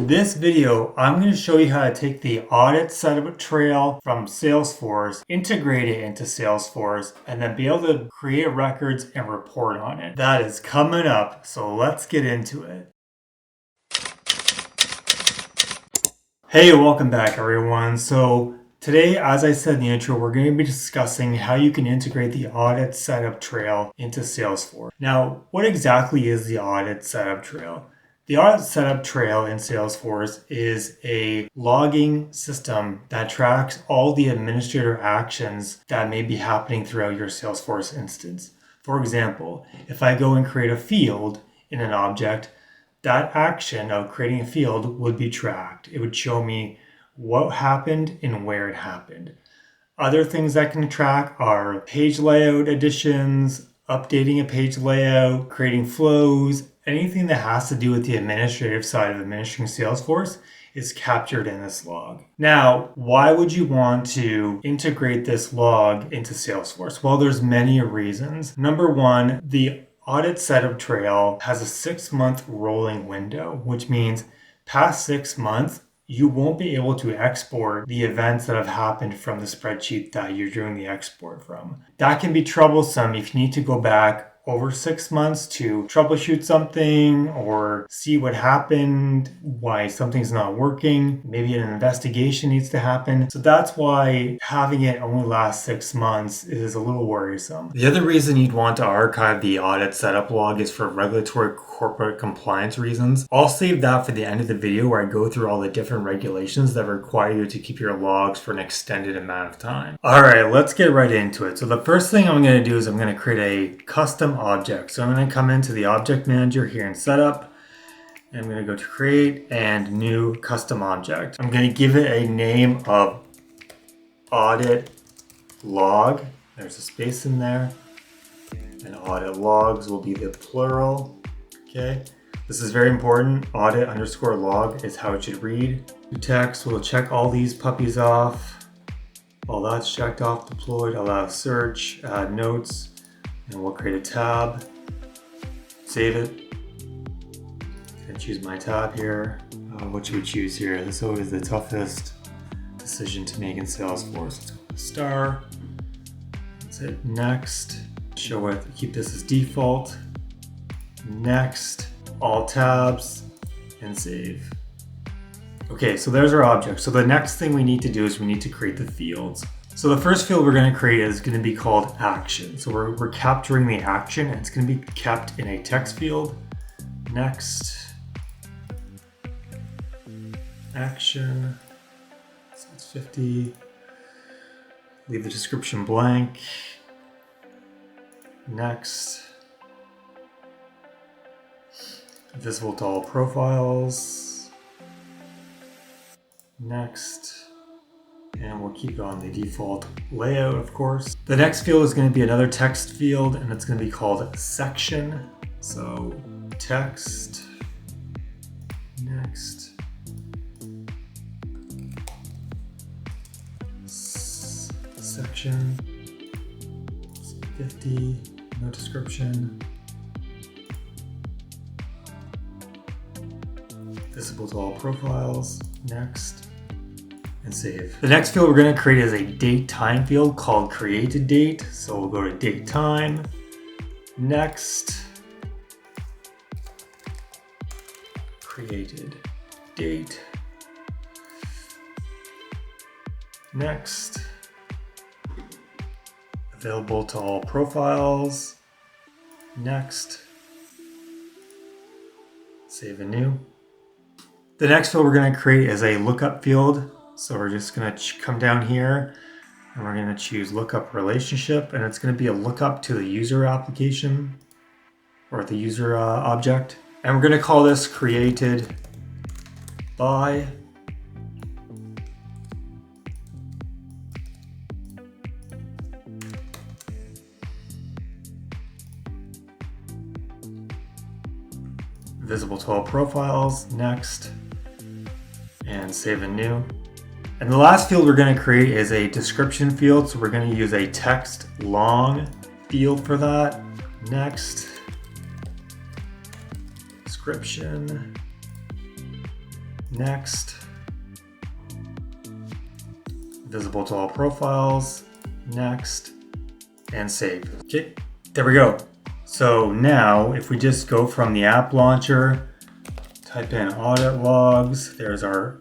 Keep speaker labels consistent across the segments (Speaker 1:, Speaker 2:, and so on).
Speaker 1: In this video, I'm going to show you how to take the Audit Setup Trail from Salesforce, integrate it into Salesforce, and then be able to create records and report on it. That is coming up, so let's get into it. Hey, welcome back everyone. So today, as I said in the intro, we're going to be discussing how you can integrate the Audit Setup Trail into Salesforce. Now, what exactly is the Audit Setup Trail? The Audit Setup Trail in Salesforce is a logging system that tracks all the administrator actions that may be happening throughout your Salesforce instance. For example, if I go and create a field in an object, that action of creating a field would be tracked. It would show me what happened and where it happened. Other things that can track are page layout additions, updating a page layout, creating flows. Anything that has to do with the administrative side of administering Salesforce is captured in this log. Now, why would you want to integrate this log into Salesforce? Well, there's many reasons. Number one, the Audit Setup Trail has a 6-month rolling window, which means past 6 months, you won't be able to export the events that have happened from the spreadsheet that you're doing the export from. That can be troublesome if you need to go back over 6 months to troubleshoot something or see what happened, why something's not working. Maybe an investigation needs to happen. So that's why having it only last 6 months is a little worrisome. The other reason you'd want to archive the audit setup log is for regulatory corporate compliance reasons. I'll save that for the end of the video where I go through all the different regulations that require you to keep your logs for an extended amount of time. All right, let's get right into it. So the first thing I'm going to do is I'm going to create a custom object. So I'm going to come into the object manager here in setup. And I'm going to go to create and new custom object. I'm going to give it a name of Audit Log. There's a space in there. And audit logs will be the plural. Okay. This is very important. Audit _ log is how it should read. Text, we'll check all these puppies off. All that's checked off, deployed, allow search, add notes. And we'll create a tab, save it, and choose my tab here. What should we choose here? This is always the toughest decision to make in Salesforce. Let's go with star. Let's hit next. Show it, keep this as default. Next, all tabs, and save. Okay, so there's our object. So the next thing we need to do is we need to create the fields. So the first field we're going to create is going to be called action. So we're capturing the action and it's going to be kept in a text field. Next, action, so it's 50. Leave the description blank. Next, visible to all profiles. Next. And we'll keep it on the default layout, of course. The next field is going to be another text field, and it's going to be called section. So text, next, section, 50, no description. Visible to all profiles, next. And save. The next field we're going to create is a date time field called created date. So we'll go to date time. Next. Created date. Next. Available to all profiles. Next. Save and new. The next field we're going to create is a lookup field. So we're just going to come down here and we're going to choose lookup relationship, and it's going to be a lookup to the user application or the user object. And we're going to call this created by visible to all profiles. Next, and save and new. And the last field we're going to create is a description field. So we're going to use a text long field for that. Next, description, next, visible to all profiles, next, and save. Okay, there we go. So now if we just go from the app launcher, type in Audit Logs, there's our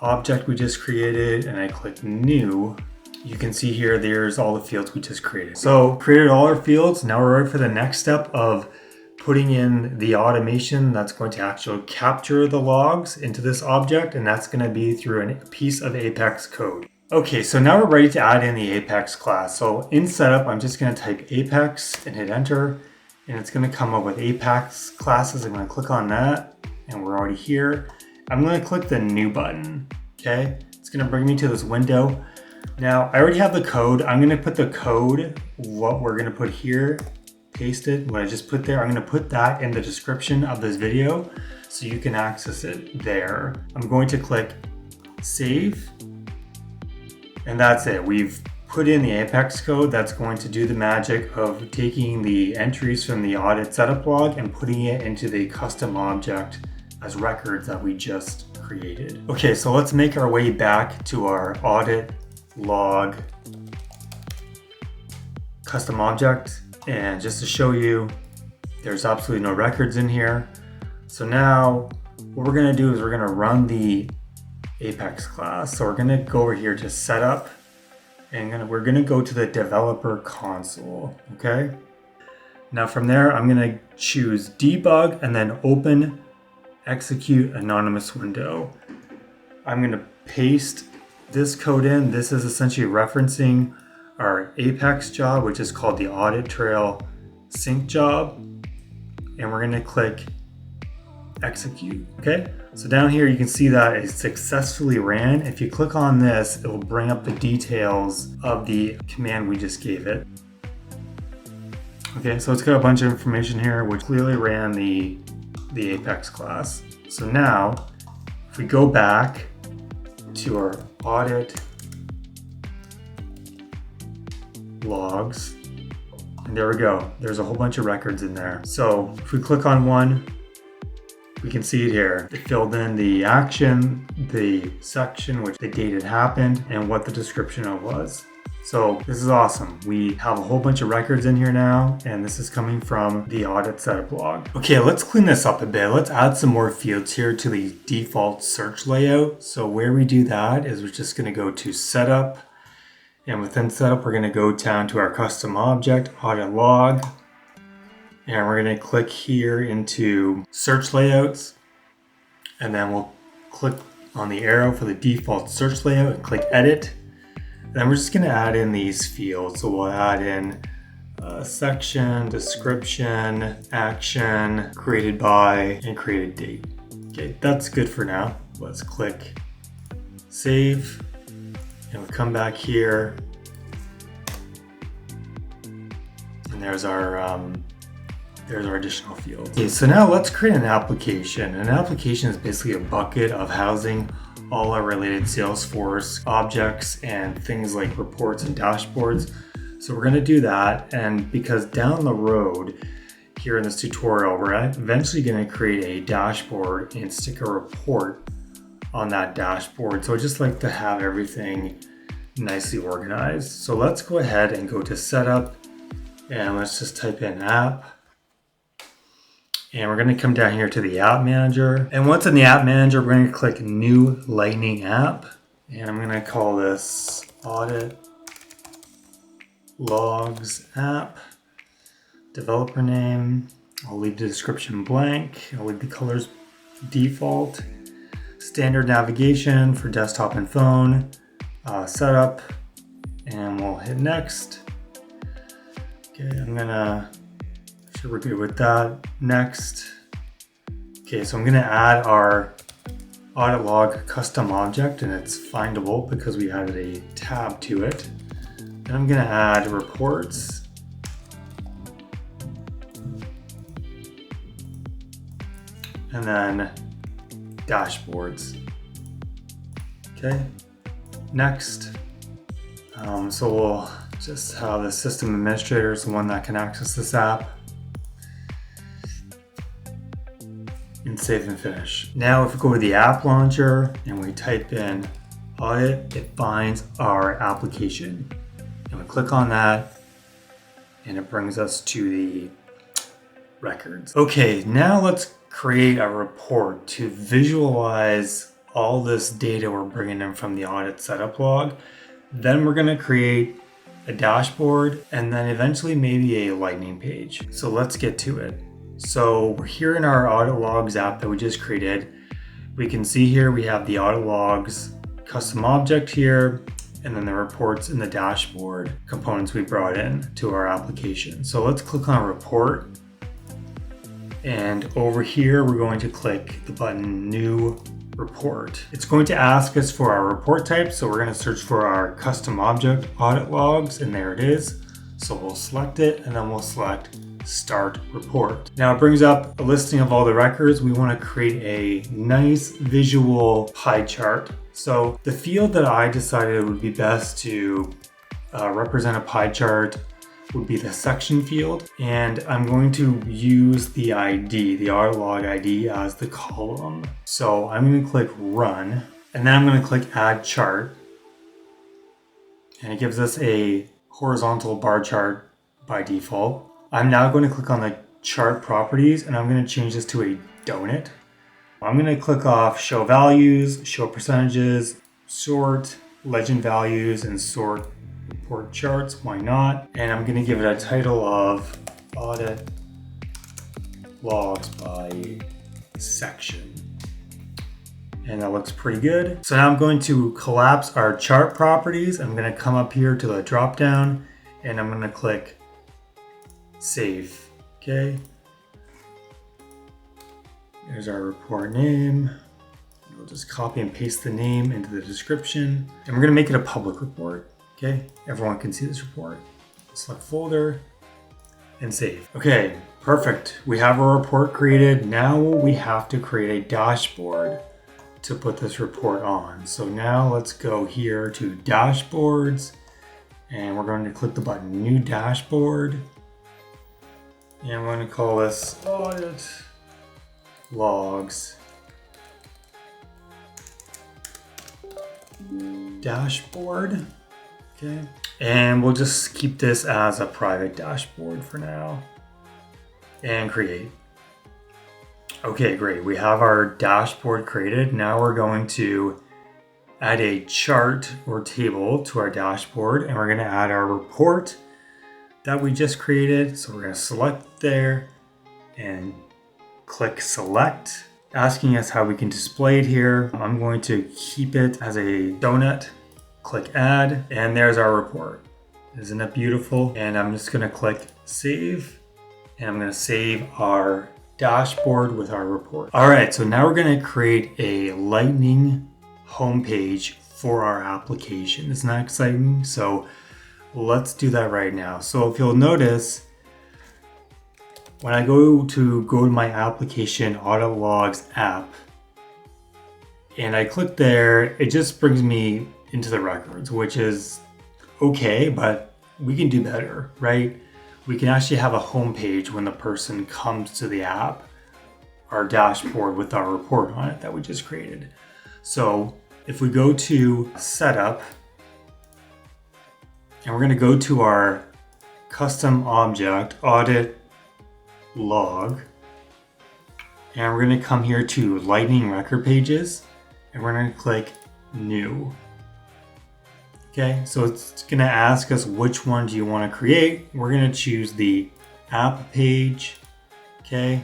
Speaker 1: object we just created, and I click new. You can see here, there's all the fields we just created. So created all our fields. Now we're ready for the next step of putting in the automation that's going to actually capture the logs into this object, and that's going to be through a piece of Apex code. Okay, so now we're ready to add in the Apex class. So in setup, I'm just going to type Apex and hit enter, and it's going to come up with Apex classes. I'm going to click on that, and we're already here. I'm going to click the new button. Okay, it's going to bring me to this window. Now I already have the code. I'm going to put the code, what we're going to put here, paste it, what I just put there. I'm going to put that in the description of this video so you can access it there. I'm going to click save, and that's it. We've put in the Apex code that's going to do the magic of taking the entries from the audit setup log and putting it into the custom object as records that we just created. Okay, so let's make our way back to our audit log custom object. And just to show you, there's absolutely no records in here. So now what we're gonna do is we're gonna run the Apex class. So we're gonna go over here to setup, and we're gonna go to the developer console, okay? Now from there, I'm gonna choose debug and then open execute anonymous window. I'm gonna paste this code in. This is essentially referencing our Apex job, which is called the Audit Trail sync job. And we're gonna click execute, okay? So down here, you can see that it successfully ran. If you click on this, it will bring up the details of the command we just gave it. Okay, so it's got a bunch of information here, which clearly ran the Apex class. So now, if we go back to our audit logs, and there we go. There's a whole bunch of records in there. So if we click on one, we can see it here. It filled in the action, the section, which the date it happened, and what the description of was. So this is awesome. We have a whole bunch of records in here now, and this is coming from the Audit Setup Log. Okay, let's clean this up a bit. Let's add some more fields here to the default search layout. So where we do that is we're just gonna go to Setup, and within Setup, we're gonna go down to our custom object, Audit Log, and we're gonna click here into Search Layouts, and then we'll click on the arrow for the default search layout and click Edit. Then we're just going to add in these fields. So we'll add in section, description, action, created by, and created date. Okay, that's good for now. Let's click save, and we'll come back here, and there's our additional fields. Okay, so now let's create an application. An application is basically a bucket of housing all our related Salesforce objects and things like reports and dashboards. So we're going to do that, and because down the road here in this tutorial, we're eventually going to create a dashboard and stick a report on that dashboard. So I just like to have everything nicely organized. So let's go ahead and go to setup, and let's just type in app. And we're going to come down here to the app manager. And once in the app manager, we're going to click new Lightning app. And I'm going to call this Audit Logs app. Developer name. I'll leave the description blank. I'll leave the colors default. Standard navigation for desktop and phone. Setup. And we'll hit next. Okay, I'm going to we're good with that. Next. Okay, so I'm going to add our audit log custom object, and it's findable because we added a tab to it. And I'm going to add reports. And then dashboards. Okay, next. So we'll just have the system administrator is the one that can access this app. and save and finish. Now if we go to the app launcher and we type in audit, it finds our application. And we click on that and it brings us to the records. Okay, now let's create a report to visualize all this data we're bringing in from the audit setup log. Then we're gonna create a dashboard and then eventually maybe a lightning page. So let's get to it. So we're here in our Audit Logs app that we just created. We can see here we have the Audit Logs custom object here, and then the reports in the dashboard components we brought in to our application. So let's click on report. And over here, we're going to click the button New Report. It's going to ask us for our report type. So we're going to search for our custom object Audit Logs, and there it is. So we'll select it and then we'll select Start Report. Now it brings up a listing of all the records. We want to create a nice visual pie chart. So the field that I decided would be best to represent a pie chart would be the section field. And I'm going to use the ID, the Audit Log ID as the column. So I'm going to click Run, and then I'm going to click Add Chart. And it gives us a horizontal bar chart by default. I'm now going to click on the chart properties and I'm going to change this to a donut. I'm going to click off show values, show percentages, sort legend values, and sort report charts. Why not? And I'm going to give it a title of Audit Logs by section. And that looks pretty good. So now I'm going to collapse our chart properties. I'm going to come up here to the drop down and I'm going to click Save. Okay. There's our report name. We'll just copy and paste the name into the description. And we're going to make it a public report. Okay. Everyone can see this report. Select folder and save. Okay. Perfect. We have our report created. Now we have to create a dashboard to put this report on. So now let's go here to dashboards and we're going to click the button New Dashboard. And I'm going to call this Audit Logs Dashboard. Okay. And we'll just keep this as a private dashboard for now. And create. Okay, great. We have our dashboard created. Now we're going to add a chart or table to our dashboard, and we're going to add our report that we just created. So we're going to select there and click select, asking us how we can display it here. I'm going to keep it as a donut, click add, and there's our report. Isn't it beautiful? And I'm just going to click save, and I'm going to save our dashboard with our report. All right, so now we're going to create a lightning homepage for our application. Isn't that exciting? So let's do that right now. So if you'll notice, when I go to my application Audit Logs app and I click there, it just brings me into the records, which is okay, but we can do better, right? We can actually have a home page when the person comes to the app, our dashboard with our report on it that we just created. So if we go to Setup, and we're going to go to our custom object, Audit Log, and we're going to come here to Lightning Record Pages, and we're going to click New. Okay, so it's going to ask us which one do you want to create. We're going to choose the app page. Okay.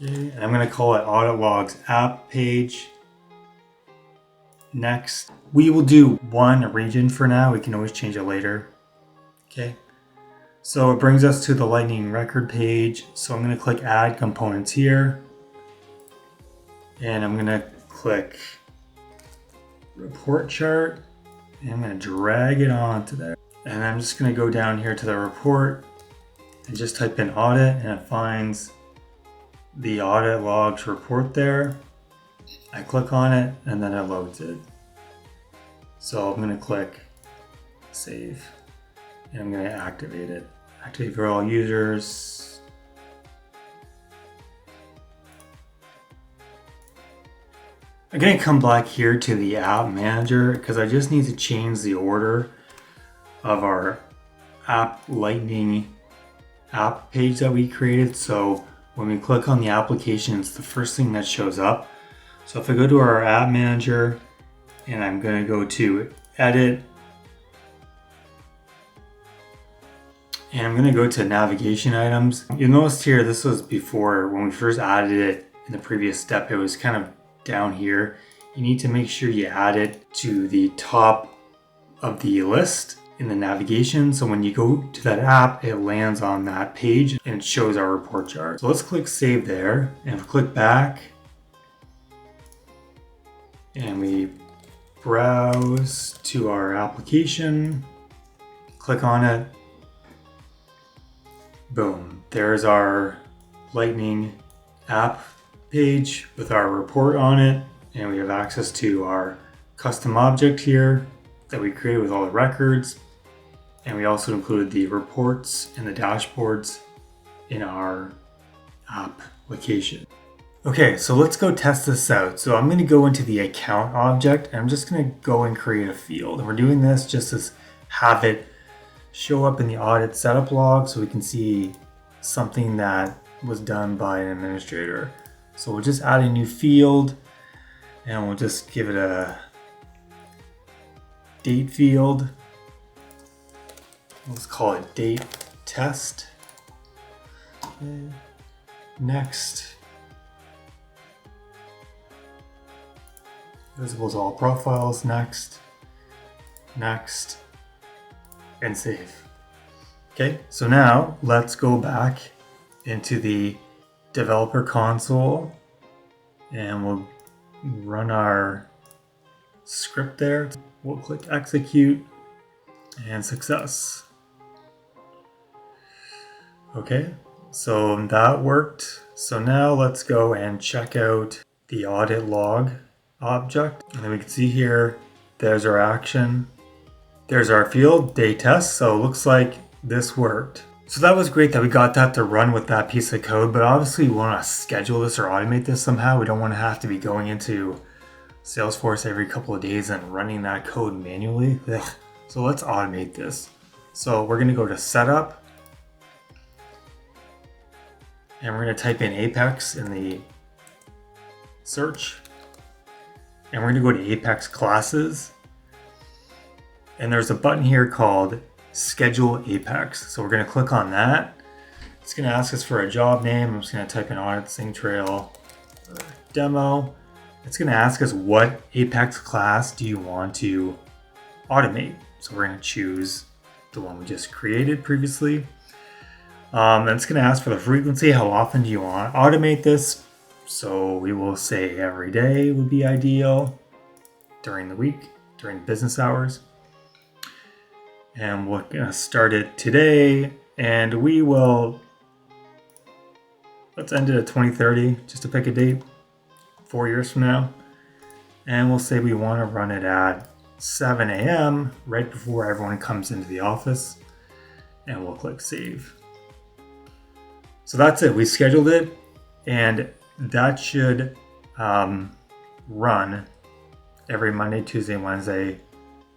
Speaker 1: Okay, and I'm going to call it Audit Logs app page. Next, we will do one region for now. We can always change it later. Okay. So it brings us to the Lightning Record page. So I'm going to click Add Components here. And I'm going to click Report Chart. And I'm going to drag it onto there. And I'm just going to go down here to the report and just type in Audit, and it finds the Audit Logs report there. I click on it and then it loads it. So I'm going to click Save and I'm going to activate it. Activate for all users. I'm going to come back here to the app manager because I just need to change the order of our app lightning app page that we created. So when we click on the application, it's the first thing that shows up. So if I go to our app manager and I'm going to go to edit, and I'm going to go to navigation items. You'll notice here, this was before when we first added it in the previous step, it was kind of down here. You need to make sure you add it to the top of the list in the navigation. So when you go to that app, it lands on that page and it shows our report chart. So let's click save there and click back. And we browse to our application, click on it. Boom, there's our Lightning app page with our report on it. And we have access to our custom object here that we created with all the records. And we also included the reports and the dashboards in our application. Okay, so let's go test this out. So I'm going to go into the account object and I'm just going to go and create a field. And we're doing this just to have it show up in the audit setup log so we can see something that was done by an administrator. So we'll just add a new field and we'll just give it a date field. Let's call it date test. Okay. Next. Visible to all profiles. Next. Next. And save. Okay, so now let's go back into the developer console and we'll run our script there. We'll click execute and success. Okay, so that worked. So now let's go and check out the audit log object. And then we can see here, there's our action. There's our field, day test. So it looks like this worked. So that was great that we got that to run with that piece of code, but obviously we want to schedule this or automate this somehow. We don't want to have to be going into Salesforce every couple of days and running that code manually. Ugh. So let's automate this. So we're going to go to setup and we're going to type in APEX in the search. And we're going to go to APEX classes. And there's a button here called Schedule APEX. So we're going to click on that. It's going to ask us for a job name. I'm just going to type in Audit Trail Demo. It's going to ask us what APEX class do you want to automate. So we're going to choose the one we just created previously. And it's going to ask for the frequency. How often do you want to automate this? So we will say every day would be ideal, during the week, during business hours. And we're going to start it today, and we will, let's end it at 2030, just to pick a date, 4 years from now. And we'll say we want to run it at 7 a.m. right before everyone comes into the office, and we'll click save. So that's it, we scheduled it, and that should run every Monday, Tuesday, Wednesday,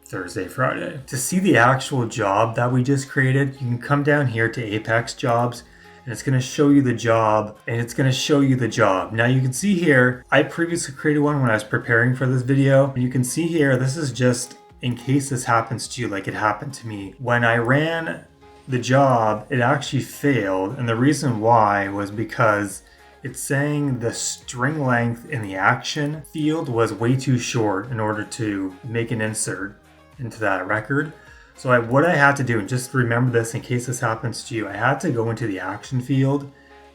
Speaker 1: Thursday, Friday. To see the actual job that we just created, you can come down here to Apex jobs and it's going to show you the job and it's going to show you the job. Now you can see here, I previously created one when I was preparing for this video. You can see here, this is just in case this happens to you like it happened to me. When I ran the job, it actually failed. And the reason why was because it's saying the string length in the action field was way too short in order to make an insert into that record. So what I had to do, and just remember this in case this happens to you, I had to go into the action field,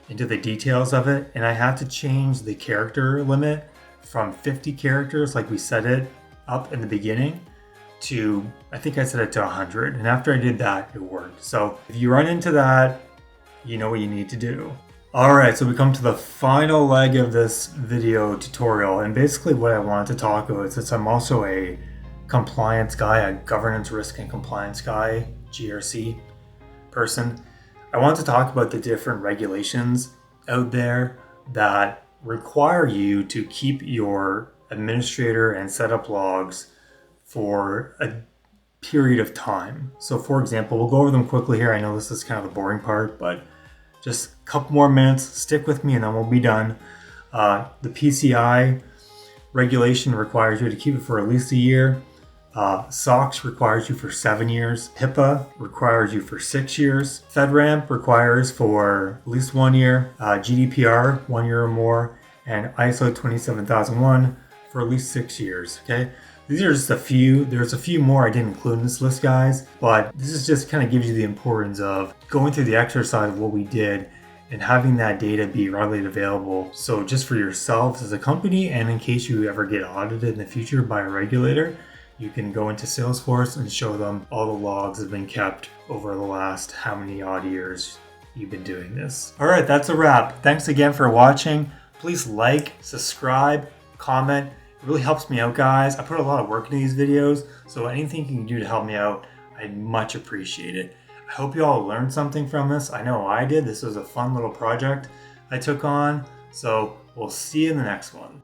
Speaker 1: into the details of it, and I had to change the character limit from 50 characters like we set it up in the beginning to, I think I set it to 100. And after I did that, it worked. So if you run into that, you know what you need to do. All right, so we come to the final leg of this video tutorial. And basically what I wanted to talk about is since I'm also a compliance guy, a governance, risk, and compliance guy, GRC person. I want to talk about the different regulations out there that require you to keep your administrator and setup logs for a period of time. So for example, we'll go over them quickly here. I know this is kind of the boring part, but just a couple more minutes, stick with me and then we'll be done. The PCI regulation requires you to keep it for at least a year. SOX requires you for 7 years. HIPAA requires you for 6 years. FedRAMP requires for at least 1 year. GDPR, 1 year or more. And ISO 27001 for at least 6 years, okay? These are just a few. There's a few more I didn't include in this list, guys, but this is just kind of gives you the importance of going through the exercise of what we did and having that data be readily available. So just for yourselves as a company, and in case you ever get audited in the future by a regulator, you can go into Salesforce and show them all the logs that have been kept over the last how many odd years you've been doing this. All right, that's a wrap. Thanks again for watching. Please like, subscribe, comment. It really helps me out, guys. I put a lot of work into these videos, so anything you can do to help me out, I'd much appreciate it. I hope you all learned something from this. I know I did. This was a fun little project I took on. So we'll see you in the next one.